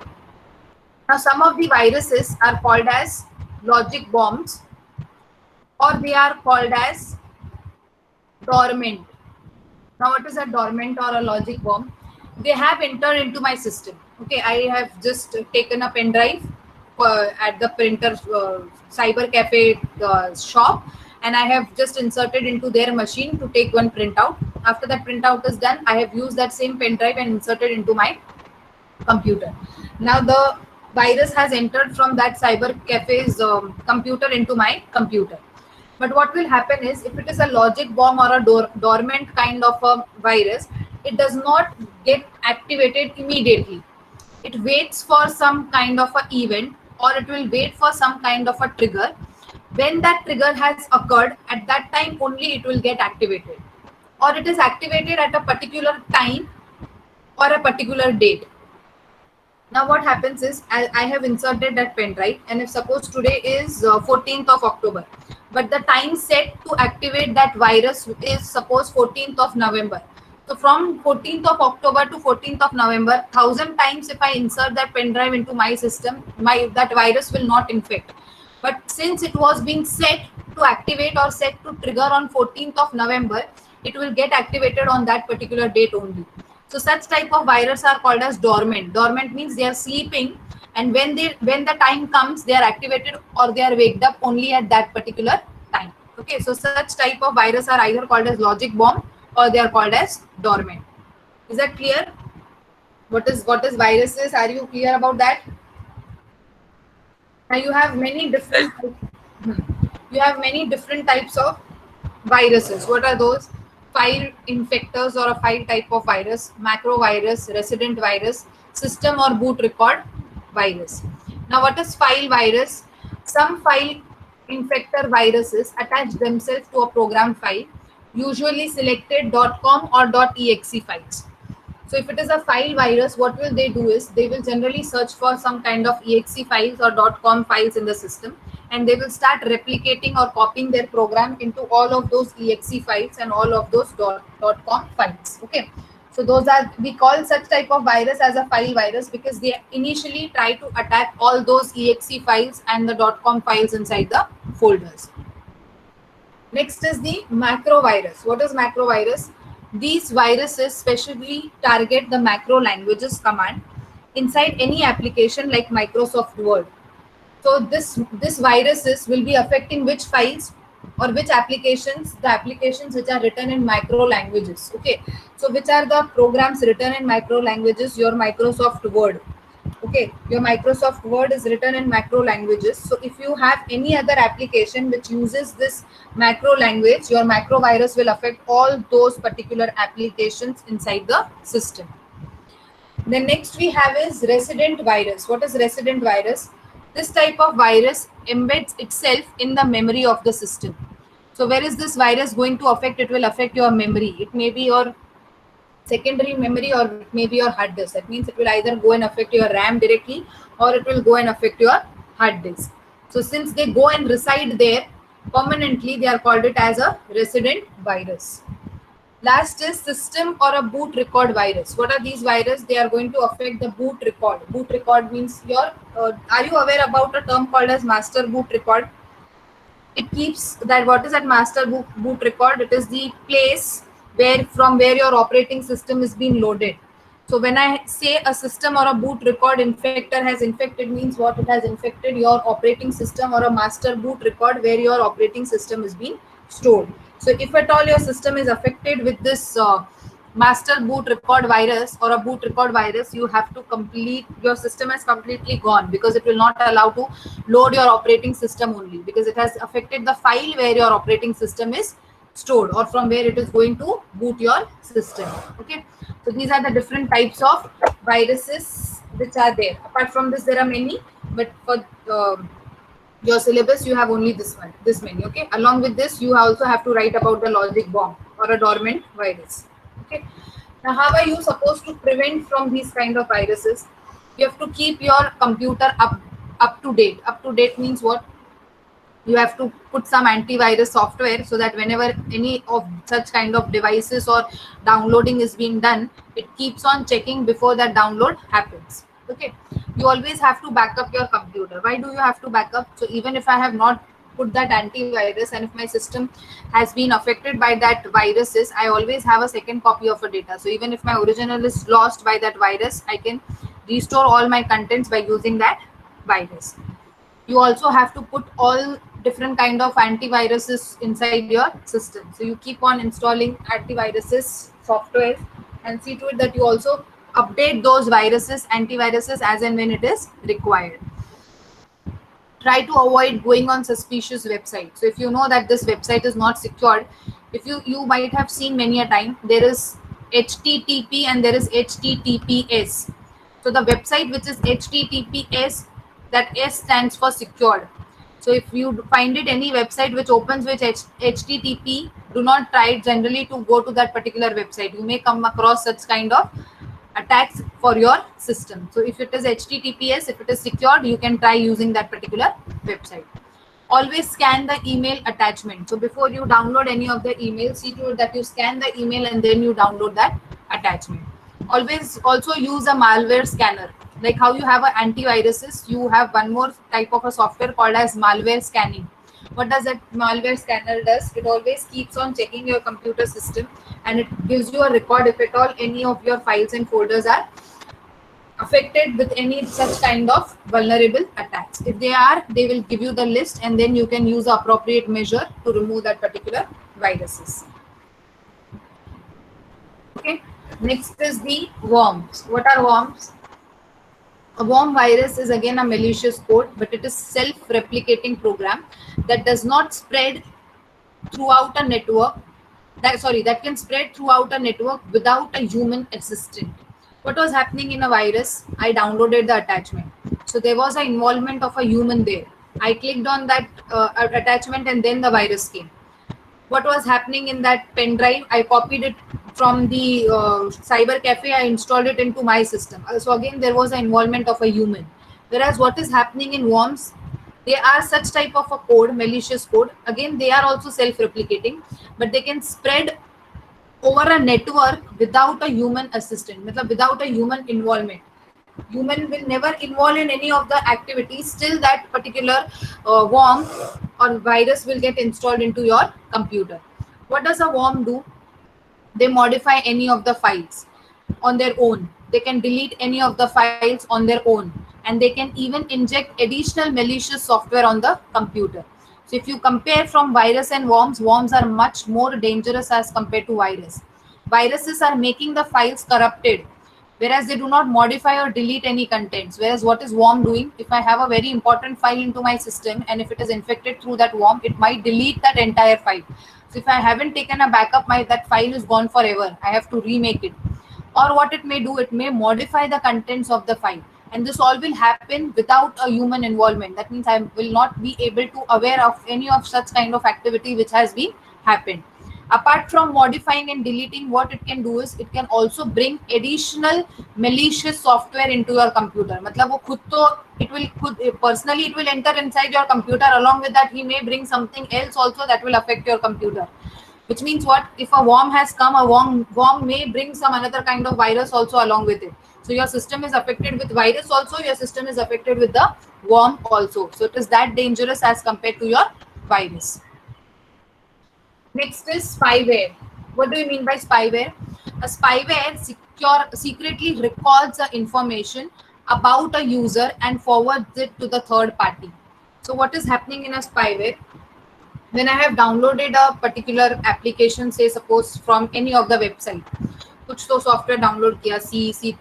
A: Now, some of the viruses are called as logic bombs, or they are called as dormant. Now, what is a dormant or a logic bomb? They have entered into my system. Okay, I have just taken a pen drive at the printer cyber cafe shop, and I have just inserted into their machine to take one printout. After that printout is done, I have used that same pen drive and inserted into my computer. Now the virus has entered from that cyber cafe's computer into my computer. But what will happen is, if it is a logic bomb or a dormant kind of a virus, it does not get activated immediately. It waits for some kind of an event, or it will wait for some kind of a trigger. When that trigger has occurred, at that time only it will get activated, or it is activated at a particular time or a particular date. Now what happens is, I have inserted that pen drive, and if suppose today is 14th of October, but the time set to activate that virus is suppose 14th of November. So from 14th of October to 14th of November, 1000 times if I insert that pen drive into my system, that virus will not infect. But since it was being set to activate or set to trigger on 14th of November, it will get activated on that particular date only. So such type of virus are called as dormant. Dormant means they are sleeping, and when the time comes, they are activated or they are waked up only at that particular time. Okay, so such type of virus are either called as logic bomb or they are called as dormant. Is that clear? What is viruses? Are you clear about that? Now you have many different types of viruses. What are those? File infectors or a file type of virus, macro virus, resident virus, system or boot record virus. Now what is file virus? Some file infector viruses attach themselves to a program file, usually selected .com or .exe files. So if it is a file virus, what will they do is, they will generally search for some kind of exe files or .com files in the system, and they will start replicating or copying their program into all of those exe files and all of those .com files. Okay, so we call such type of virus as a file virus, because they initially try to attack all those exe files and the .com files inside the folders. Next is the macro virus. What is macro virus? These viruses specially target the macro languages command inside any application like Microsoft Word. So this viruses will be affecting which files or which applications? The applications which are written in macro languages. Okay, so which are the programs written in macro languages? Your Microsoft Word. Okay, your Microsoft Word is written in macro languages. So if you have any other application which uses this macro language, your macro virus will affect all those particular applications inside the system. Then next we have is resident virus. What is resident virus? This type of virus embeds itself in the memory of the system. So where is this virus going to affect? It will affect your memory. It may be your secondary memory or it may be your hard disk. That means it will either go and affect your RAM directly or it will go and affect your hard disk. So since they go and reside there permanently, they are called it as a resident virus. Last is system or a boot record virus. What are these viruses? They are going to affect the boot record. Boot record means your, are you aware about a term called as master boot record? It keeps that, what is that master boot record? It is the place where from where your operating system is being loaded. So when I say a system or a boot record infector has infected, means what? It has infected your operating system or a master boot record where your operating system is being stored. So if at all your system is affected with this master boot record virus or a boot record virus, you have to complete, your system has completely gone, because it will not allow to load your operating system only, because it has affected the file where your operating system is stored or from where it is going to boot your system. Okay, so these are the different types of viruses which are there. Apart from this, there are many, but for your syllabus you have only this one, this many. Okay, along with this you also have to write about the logic bomb or a dormant virus. Okay, now how are you supposed to prevent from these kind of viruses? You have to keep your computer up to date. Up to date means what? You have to put some antivirus software so that whenever any of such kind of devices or downloading is being done, it keeps on checking before that download happens. Okay, you always have to back up your computer. Why do you have to back up? So even if I have not put that antivirus and if my system has been affected by that viruses, I always have a second copy of a data. So even if my original is lost by that virus, I can restore all my contents by using that virus. You also have to put all different kind of antiviruses inside your system. So you keep on installing antiviruses software and see to it that you also update those viruses, antiviruses as and when it is required. Try to avoid going on suspicious websites. So if you know that this website is not secured, if you might have seen many a time, there is HTTP and there is HTTPS. So the website which is HTTPS, that S stands for secured. So if you find it any website which opens with HTTP, do not try generally to go to that particular website. You may come across such kind of attacks for your system. So if it is HTTPS, if it is secured, you can try using that particular website. Always scan the email attachment. So before you download any of the emails, see to it that you scan the email and then you download that attachment. Always also use a malware scanner. Like how you have an antiviruses, you have one more type of a software called as malware scanning. What does that malware scanner does? It always keeps on checking your computer system and it gives you a record if at all any of your files and folders are affected with any such kind of vulnerable attacks. If they are, they will give you the list and then you can use the appropriate measure to remove that particular viruses. Okay, next is the worms. What are worms? A worm virus is again a malicious code, but it is self-replicating program that does not spread throughout a network. That can spread throughout a network without a human assistant. What was happening in a virus? I downloaded the attachment. So there was an involvement of a human there. I clicked on that attachment and then the virus came. What was happening in that pen drive? I copied it from the cyber cafe. I installed it into my system. So again, there was an involvement of a human. Whereas what is happening in worms, they are such type of a code, malicious code. Again, they are also self-replicating, but they can spread over a network without a human assistant, without a human involvement. Human will never involve in any of the activities. Still, that particular worm or virus will get installed into your computer. What does a worm do? They modify any of the files on their own. They can delete any of the files on their own, and they can even inject additional malicious software on the computer. So if you compare from virus and worms, worms are much more dangerous as compared to virus. Viruses are making the files corrupted, whereas they do not modify or delete any contents. Whereas what is worm doing? If I have a very important file into my system and if it is infected through that worm, it might delete that entire file. So if I haven't taken a backup, that file is gone forever. I have to remake it. Or what it may do, it may modify the contents of the file. And this all will happen without a human involvement. That means I will not be able to aware of any of such kind of activity which has been happened.
E: Apart from modifying and deleting, what it can do is it can also bring additional malicious software into your computer. मतलब वो खुद तो personally it will enter inside your computer. Along with that, he may bring something else also that will affect your computer. Which means what? If a worm has come, a worm may bring some another kind of virus also along with it. So your system is affected with virus also, your system is affected with the worm also. So it is that dangerous as compared to your virus. Next is spyware. What do you mean by spyware? A spyware secretly records the information about a user and forwards it to the third party. So what is happening in a spyware? When I have downloaded a particular application, say suppose from any of the website, कुछ तो software download किया, C++,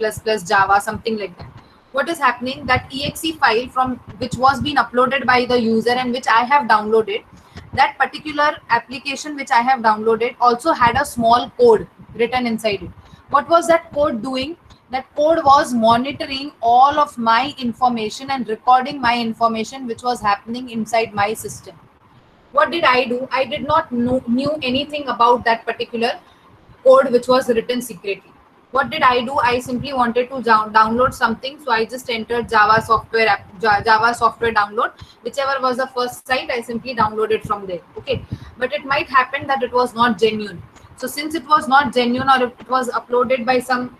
E: Java, something like that. What is happening? That exe file from which was being uploaded by the user and which I have downloaded, that particular application which I have downloaded also had a small code written inside it. What was that code doing? That code was monitoring all of my information and recording my information which was happening inside my system. What did I do? I did not knew anything about that particular code which was written secretly. What did I do? I simply wanted to download something, so I just entered Java software download. Whichever was the first site, I simply downloaded from there. Okay, but it might happen that it was not genuine. So since it was not genuine, or it was uploaded by some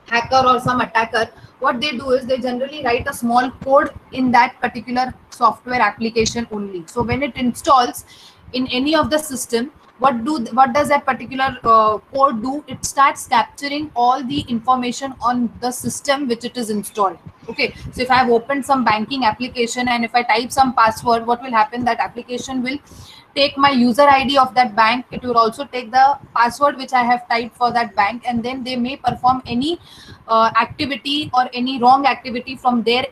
E: hacker or some attacker, what they do is they generally write a small code in that particular software application only. So when it installs in any of the system, what does that particular code do? It starts capturing all the information on the system which it is installed. Okay, so if I have opened some banking application and if I type some password, what will happen? That application will take my user ID of that bank. It will also take the password which I have typed for that bank, and then they may perform any activity or any wrong activity from their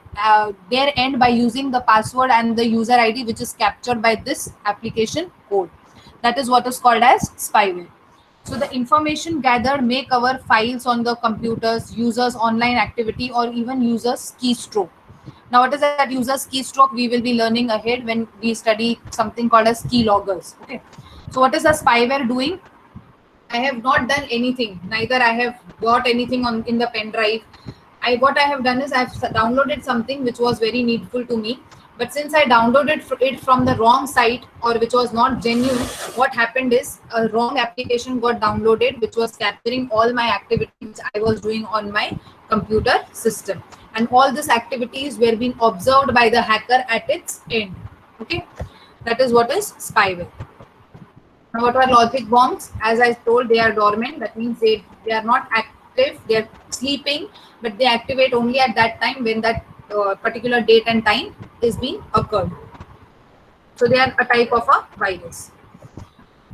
E: end by using the password and the user ID which is captured by this application code. That is what is called as spyware. So the information gathered may cover files on the computers, users' online activity, or even users' keystroke. Now, what is that user's keystroke? We will be learning ahead when we study something called as keyloggers. Okay. So what is the spyware doing? I have not done anything. Neither I have got anything in the pen drive. What I have done is I have downloaded something which was very needful to me. But since I downloaded it from the wrong site, or which was not genuine, what happened is a wrong application got downloaded which was capturing all my activities I was doing on my computer system. And all these activities were being observed by the hacker at its end. Okay, that is what is spyware. Now, what are logic bombs? As I told, they are dormant. That means they are not active, they are sleeping, but they activate only at that time when that particular date and time is being occurred. So they are a type of a virus.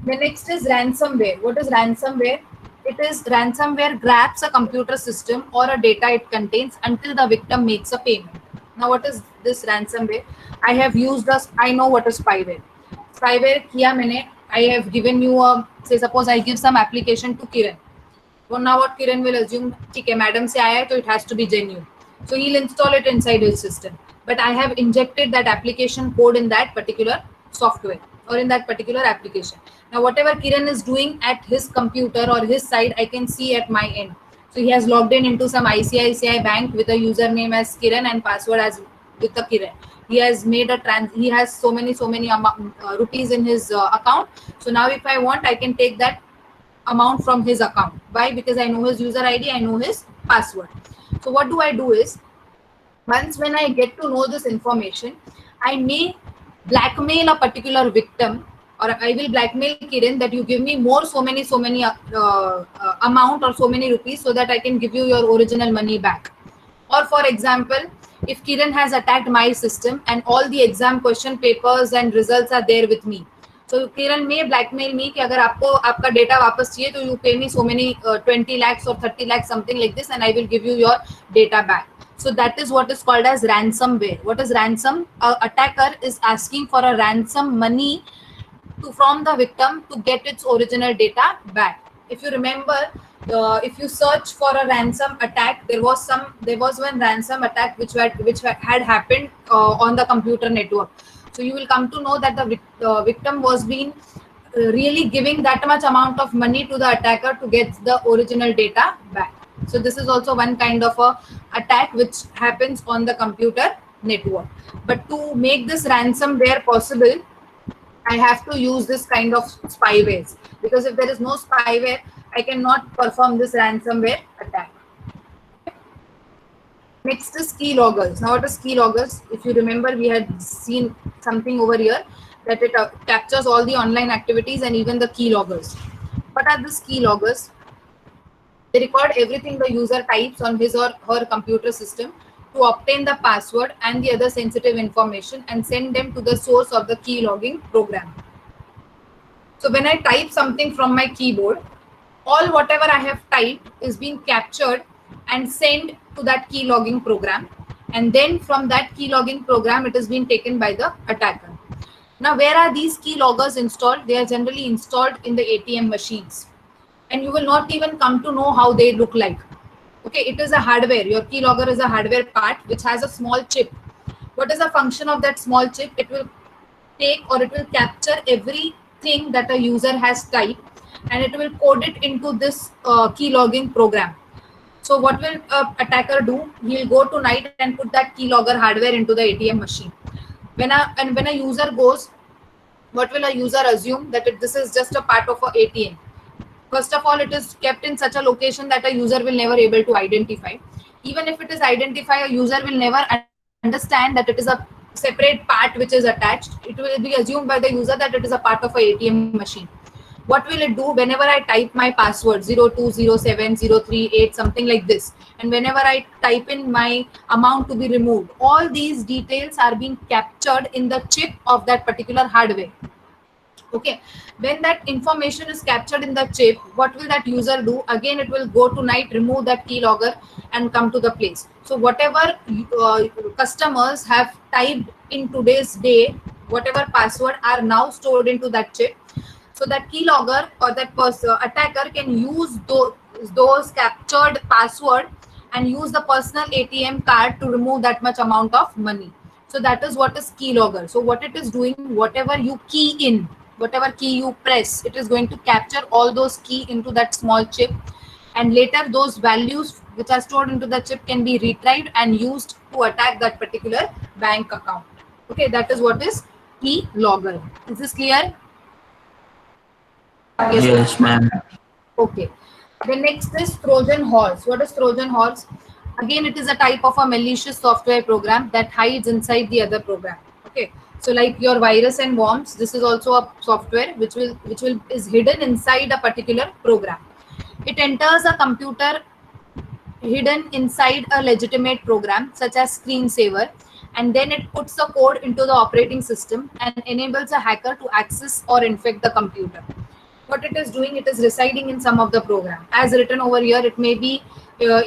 E: The next is ransomware. What is ransomware? It is ransomware grabs a computer system or a data it contains until the victim makes a payment. Now, what is this ransomware? I have used I know what is spyware. Spyware kiya maine. I have given you a, say suppose I give some application to Kiran. So now what Kiran will assume, okay, madam se aaya hai, so it has to be genuine. So he'll install it inside his system. But I have injected that application code in that particular software or in that particular application. Now, whatever Kiran is doing at his computer or his side, I can see at my end. So he has logged into some ICICI bank with a username as Kiran and password as with the Kiran. He has made he has so many rupees in his account. So now if I want, I can take that amount from his account. Why? Because I know his user ID, I know his password. So what do I do is, once when I get to know this information, I may blackmail a particular victim, or I will blackmail Kiran that you give me more so many amount or so many rupees so that I can give you your original money back. Or for example, if Kiran has attacked my system and all the exam question papers and results are there with me, so Kiran may blackmail me कि अगर आपको आपका data वापस चाहिए तो you pay me so many 20 lakhs or 30 lakhs something like this and I will give you your data back. So that is what is called as ransomware. What is ransom? A attacker is asking for a ransom money from the victim to get its original data back. If you remember, if you search for a ransom attack, there was one ransom attack which had happened on the computer network. So you will come to know that the victim was being really giving that much amount of money to the attacker to get the original data back. So this is also one kind of a attack which happens on the computer network. But to make this ransomware possible, I have to use this kind of spywares, because if there is no spyware, I cannot perform this ransomware attack. Next is keyloggers. Now what is keyloggers? If you remember, we had seen something over here that it captures all the online activities and even the keyloggers. What are these keyloggers? They record everything the user types on his or her computer system to obtain the password and the other sensitive information and send them to the source of the key logging program. So when I type something from my keyboard, all whatever I have typed is being captured and sent to that key logging program. And then from that key logging program, it is being taken by the attacker. Now, where are these key loggers installed? They are generally installed in the ATM machines. And you will not even come to know how they look like. Okay, it is a hardware. Your keylogger is a hardware part which has a small chip. What is the function of that small chip? It will take or it will capture everything that a user has typed and it will code it into this key logging program. So what will attacker do? He'll go tonight and put that keylogger hardware into the ATM machine. When a user goes, what will a user assume? That this is just a part of a ATM. First of all, it is kept in such a location that a user will never able to identify. Even if it is identified, a user will never understand that it is a separate part which is attached. It will be assumed by the user that it is a part of a ATM machine. What will it do? Whenever I type my password 0207038, something like this, and whenever I type in my amount to be removed, all these details are being captured in the chip of that particular hardware. Okay, when that information is captured in the chip, what will that user do? Again, it will go tonight, remove that keylogger and come to the place. So whatever customers have typed in today's day, whatever password are now stored into that chip. So that keylogger or that attacker can use those captured password and use the personal ATM card to remove that much amount of money. So that is what is keylogger. So what it is doing, whatever you key in, whatever key you press, it is going to capture all those key into that small chip, and later those values which are stored into the chip can be retrieved and used to attack that particular bank account. Okay, that is what is keylogger. Is this clear?
C: Yes, ma'am.
E: Okay. The next is Trojan horse. What is Trojan horse? Again, it is a type of a malicious software program that hides inside the other program. Okay. So like your virus and worms, this is also a software which is hidden inside a particular program. It enters a computer hidden inside a legitimate program such as screensaver, and then it puts the code into the operating system and enables a hacker to access or infect the computer. What it is doing, it is residing in some of the program. As written over here, it may be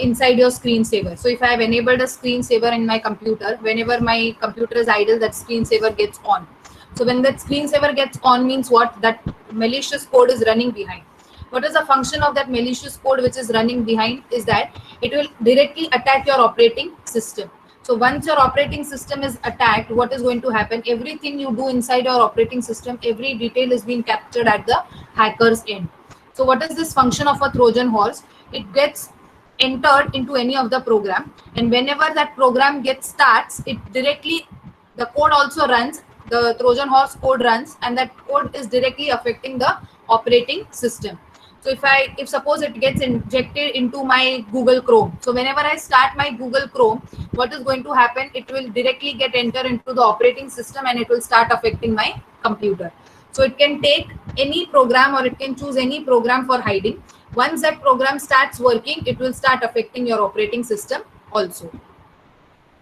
E: inside your screensaver. So if I have enabled a screensaver in my computer, whenever my computer is idle, that screensaver gets on. So when that screensaver gets on means what? That malicious code is running behind. What is the function of that malicious code which is running behind? Is that it will directly attack your operating system. So once your operating system is attacked, what is going to happen? Everything you do inside your operating system, every detail is being captured at the hacker's end. So what is this function of a Trojan horse? It gets entered into any of the program, and whenever that program starts, it directly, the code also runs, the Trojan horse code runs, and that code is directly affecting the operating system. So if suppose it gets injected into my Google Chrome, so whenever I start my Google Chrome, what is going to happen? It will directly get entered into the operating system and it will start affecting my computer. So it can take any program or it can choose any program for hiding. Once that program starts working, it will start affecting your operating system also.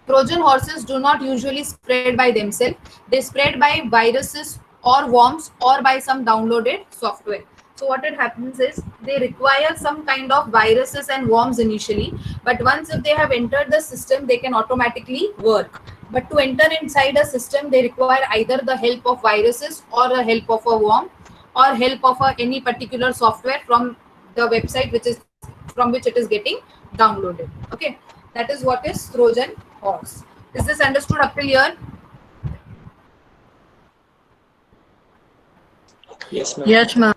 E: Trojan horses do not usually spread by themselves. They spread by viruses or worms or by some downloaded software. So what it happens is they require some kind of viruses and worms initially, but once if they have entered the system, they can automatically work. But to enter inside a system, they require either the help of viruses or the help of a worm or help of any particular software from the website from which it is getting downloaded. Okay, that is what is Trojan horse. Is this understood up till here?
F: Yes, ma'am.
G: Yes, ma'am.